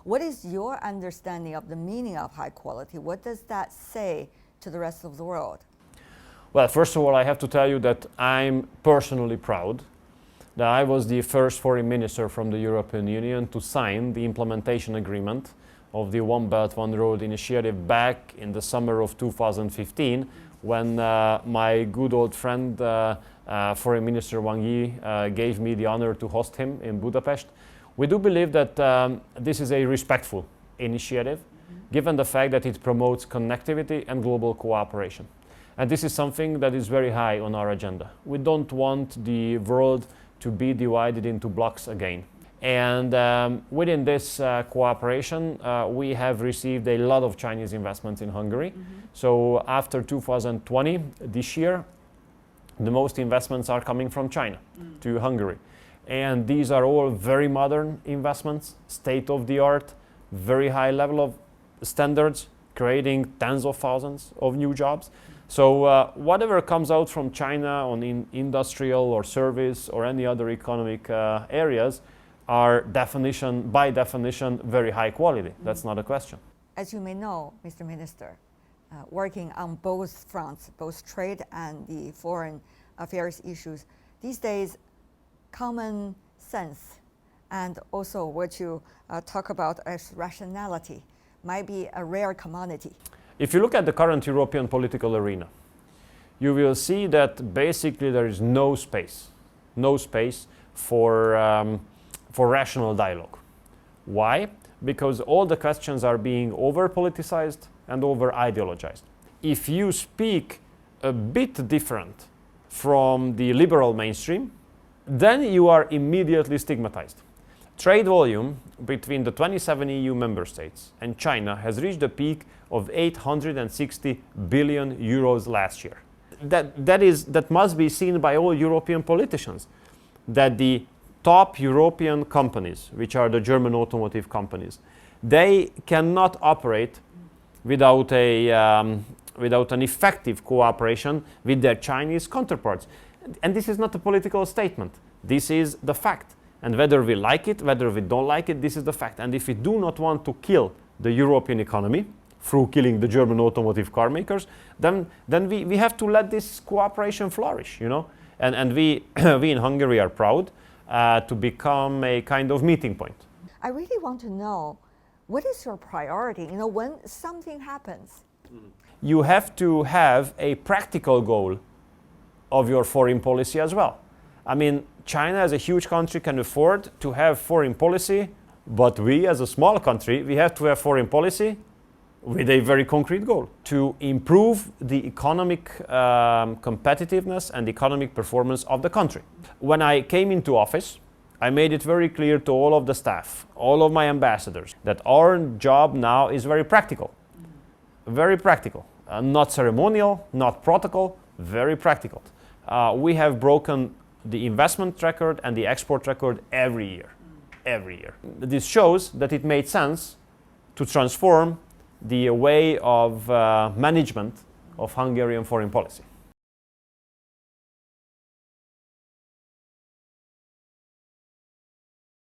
What is your understanding of the meaning of high quality? What does that say to the rest of the world? Well, first of all, I have to tell you that I'm personally proud that I was the first foreign minister from the European Union to sign the implementation agreement of the One Belt, One Road initiative back in the summer of 2015, when my good old friend, Foreign Minister Wang Yi, gave me the honor to host him in Budapest. We do believe that this is a respectful initiative, given the fact that it promotes connectivity and global cooperation. And this is something that is very high on our agenda. We don't want the world to be divided into blocks again. And within this cooperation, we have received a lot of Chinese investments in Hungary. So after 2020, this year, the most investments are coming from China to Hungary. And these are all very modern investments, state-of-the-art, very high level of standards, creating tens of thousands of new jobs. So whatever comes out from China on industrial or service or any other economic areas are by definition very high quality. That's not a question. As you may know, Mr. Minister, working on both fronts, both trade and the foreign affairs issues, these days common sense and also what you talk about as rationality might be a rare commodity. If you look at the current European political arena, you will see that basically there is no space for rational dialogue. Why? Because all the questions are being over-politicized and over-ideologized. If you speak a bit different from the liberal mainstream, then you are immediately stigmatized. Trade volume between the 27 EU member states and China has reached a peak of 860 billion euros last year. That must be seen by all European politicians, that the top European companies, which are the German automotive companies, they cannot operate without an effective cooperation with their Chinese counterparts. And this is not a political statement. This is the fact. And whether we like it, whether we don't like it, this is the fact. And if we do not want to kill the European economy through killing the German automotive car makers, then we have to let this cooperation flourish, you know. And we in Hungary are proud to become a kind of meeting point. I really want to know, what is your priority? You know, when something happens, you have to have a practical goal of your foreign policy as well. I mean, China as a huge country can afford to have foreign policy, but we as a small country, we have to have foreign policy with a very concrete goal to improve the economic competitiveness and economic performance of the country. When I came into office, I made it very clear to all of the staff, all of my ambassadors, that our job now is very practical. Very practical. Not ceremonial, not protocol, very practical. We have broken the investment record and the export record every year. Every year. This shows that it made sense to transform the way of management of Hungarian foreign policy.